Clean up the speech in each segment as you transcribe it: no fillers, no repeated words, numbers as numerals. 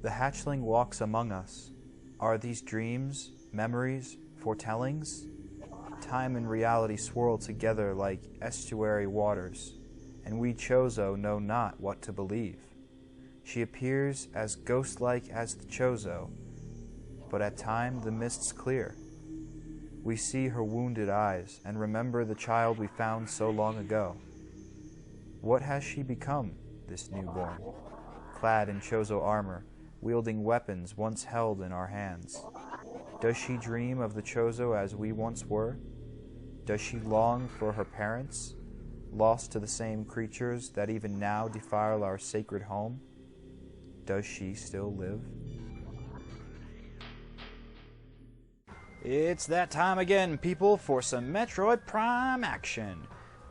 The hatchling walks among us. Are these dreams, memories, foretellings? Time and reality swirl together like estuary waters, and we Chozo know not what to believe. She appears as ghost-like as the Chozo, but at time the mists clear. We see her wounded eyes and remember the child we found so long ago. What has she become, this newborn, clad in Chozo armor, wielding weapons once held in our hands? Does she dream of the Chozo as we once were? Does she long for her parents, lost to the same creatures that even now defile our sacred home? Does she still live? It's that time again, people, for some Metroid Prime action.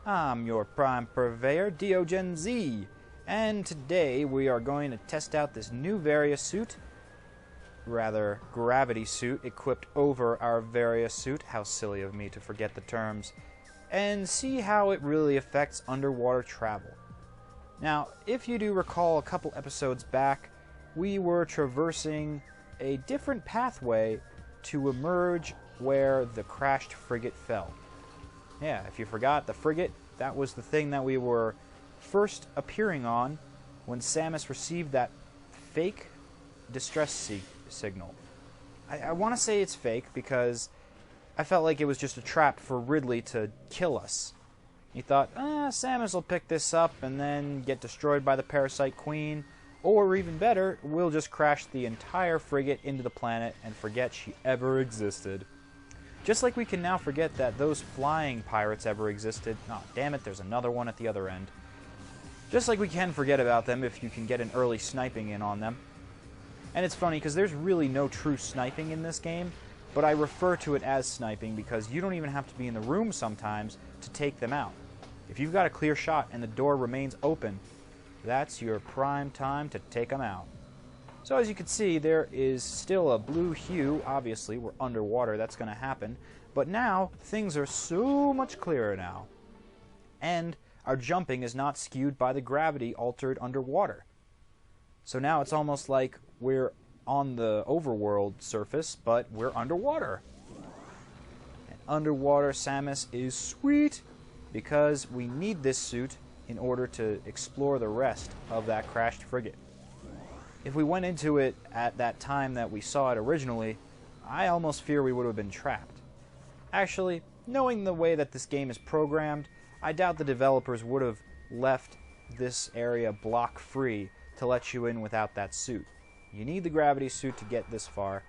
I'm your Prime purveyor, DeoGenZ, and today we are going to test out this new Varia suit, rather gravity suit equipped over our Varia suit, how silly of me to forget the terms, and see how it really affects underwater travel. Now, if you do recall a couple episodes back, we were traversing a different pathway to emerge where the crashed frigate fell. Yeah, if you forgot, the frigate, that was the thing that we were first appearing on when Samus received that fake distress signal. I want to say it's fake because I felt like it was just a trap for Ridley to kill us. He thought, Samus will pick this up and then get destroyed by the Parasite Queen, or even better, we'll just crash the entire frigate into the planet and forget she ever existed. Just like we can now forget that those flying pirates ever existed. Oh, damn it, there's another one at the other end. Just like we can forget about them if you can get an early sniping in on them. And it's funny because there's really no true sniping in this game, but I refer to it as sniping because you don't even have to be in the room sometimes to take them out. If you've got a clear shot and the door remains open, that's your prime time to take them out. So as you can see, there is still a blue hue. Obviously, we're underwater, that's going to happen. But now, things are so much clearer now. And our jumping is not skewed by the gravity altered underwater. So now it's almost like we're on the overworld surface, but we're underwater. And underwater Samus is sweet because we need this suit in order to explore the rest of that crashed frigate. If we went into it at that time that we saw it originally, I almost fear we would have been trapped. Actually, knowing the way that this game is programmed, I doubt the developers would have left this area block-free to let you in without that suit. You need the gravity suit to get this far,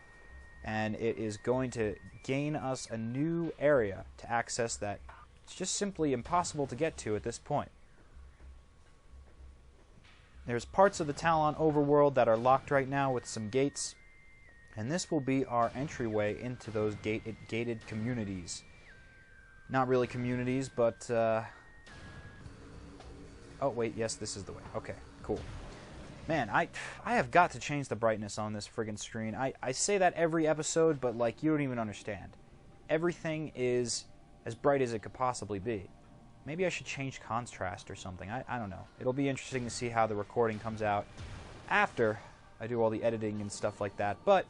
and it is going to gain us a new area to access that it's just simply impossible to get to at this point. There's parts of the Talon overworld that are locked right now with some gates, and this will be our entryway into those gated communities. Not really communities, but oh wait, yes, this is the way. Okay, cool. Man, I have got to change the brightness on this friggin' screen. I say that every episode, but like you don't even understand. Everything is as bright as it could possibly be. Maybe I should change contrast or something. I don't know. It'll be interesting to see how the recording comes out after I do all the editing and stuff like that, but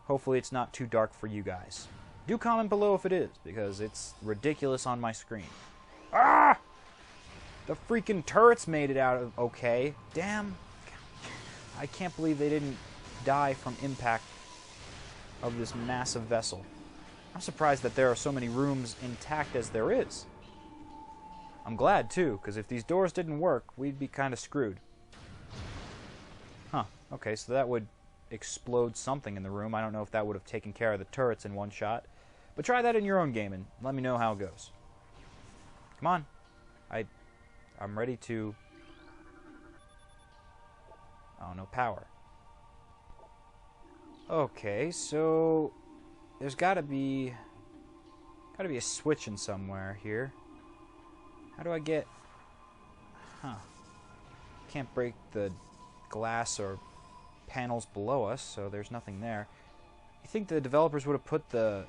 hopefully it's not too dark for you guys. Do comment below if it is, because it's ridiculous on my screen. Ah! The freaking turrets made it out of okay. Damn. I can't believe they didn't die from impact of this massive vessel. I'm surprised that there are so many rooms intact as there is. I'm glad, too, because if these doors didn't work, we'd be kind of screwed. Huh. Okay, so that would explode something in the room. I don't know if that would have taken care of the turrets in one shot. But try that in your own game and let me know how it goes. Come on. I'm ready to... Oh, no power. Okay, so... There's gotta be a switch in somewhere here. How do I get... Huh. Can't break the glass or panels below us, so there's nothing there. You think the developers would have put the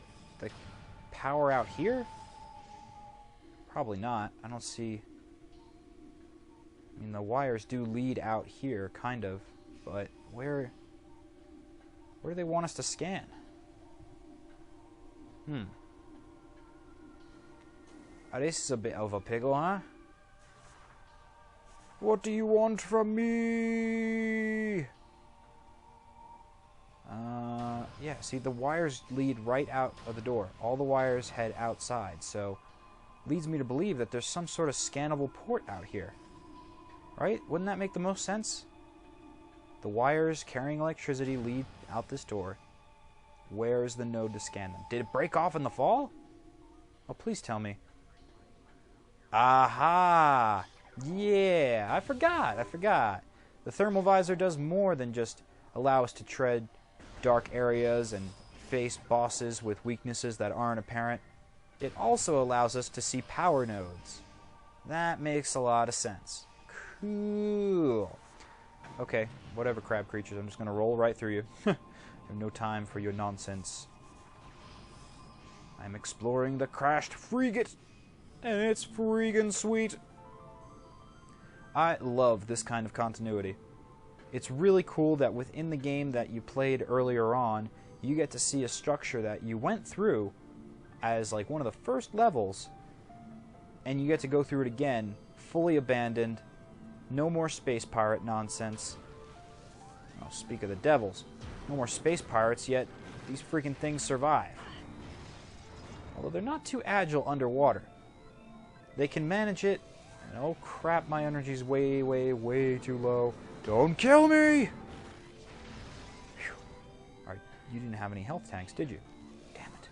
power out here? Probably not. I don't see... I mean, the wires do lead out here, kind of, but where Where do they want us to scan? Oh, this is a bit of a pickle, huh? What do you want from me? Yeah, see, the wires lead right out of the door. All the wires head outside, so leads me to believe that there's some sort of scannable port out here. Right? Wouldn't that make the most sense? The wires carrying electricity lead out this door. Where is the node to scan them? Did it break off in the fall? Oh, please tell me. Aha! Yeah, I forgot. The thermal visor does more than just allow us to tread dark areas and face bosses with weaknesses that aren't apparent. It also allows us to see power nodes. That makes a lot of sense. Cool. Okay, whatever, crab creatures. I'm just going to roll right through you. I have no time for your nonsense. I'm exploring the crashed frigate, and it's freaking sweet. I love this kind of continuity. It's really cool that within the game that you played earlier on, you get to see a structure that you went through as like one of the first levels, and you get to go through it again, fully abandoned, no more space pirate nonsense. Oh, speak of the devils. No more space pirates, yet these freaking things survive. Although they're not too agile underwater. They can manage it, and oh crap, my energy's way, way, way too low. Don't kill me! Whew. Alright, you didn't have any health tanks, did you? Damn it.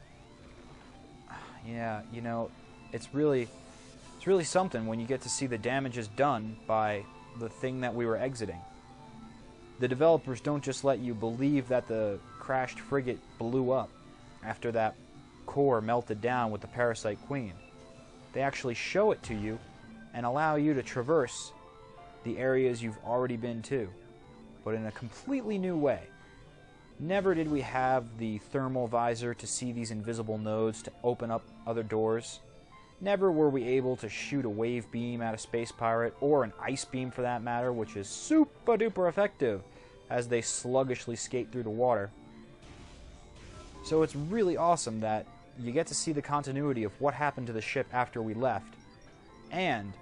Yeah, you know, it's really something when you get to see the damages done by the thing that we were exiting. The developers don't just let you believe that the crashed frigate blew up after that core melted down with the Parasite Queen. They actually show it to you and allow you to traverse the areas you've already been to, but in a completely new way. Never did we have the thermal visor to see these invisible nodes to open up other doors. Never were we able to shoot a wave beam at a space pirate, or an ice beam for that matter, which is super duper effective as they sluggishly skate through the water. So it's really awesome that you get to see the continuity of what happened to the ship after we left, and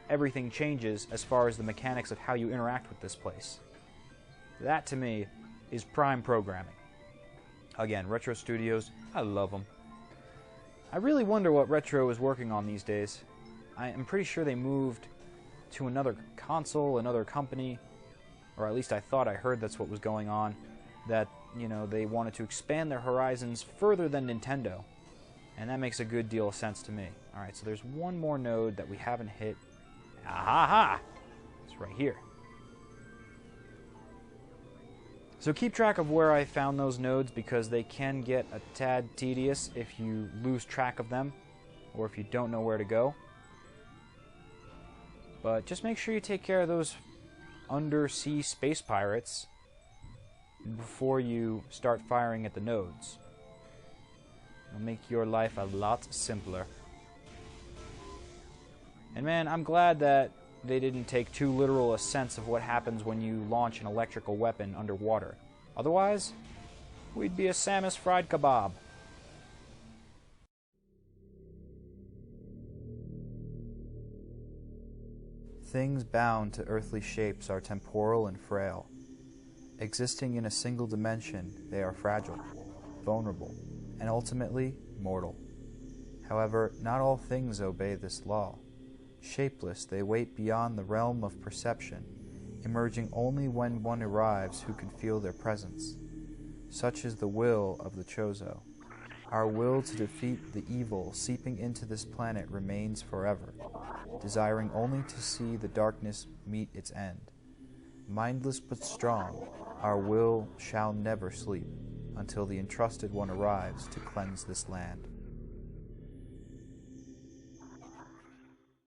everything changes as far as the mechanics of how you interact with this place. That, to me, is prime programming. Again, Retro Studios, I love them. I really wonder what Retro is working on these days. I am pretty sure they moved to another console, another company, or at least I thought I heard that's what was going on, that, you know, they wanted to expand their horizons further than Nintendo. And that makes a good deal of sense to me. Alright, so there's one more node that we haven't hit. Aha! It's right here. So keep track of where I found those nodes, because they can get a tad tedious if you lose track of them, or if you don't know where to go. But just make sure you take care of those undersea space pirates before you start firing at the nodes. It'll make your life a lot simpler. And man, I'm glad that they didn't take too literal a sense of what happens when you launch an electrical weapon underwater. Otherwise, we'd be a Samus fried kebab. Things bound to earthly shapes are temporal and frail. Existing in a single dimension, they are fragile, vulnerable, and ultimately mortal. However, not all things obey this law. Shapeless, they wait beyond the realm of perception, emerging only when one arrives who can feel their presence. Such is the will of the Chozo. Our will to defeat the evil seeping into this planet remains forever, desiring only to see the darkness meet its end. Mindless but strong, our will shall never sleep until the entrusted one arrives to cleanse this land.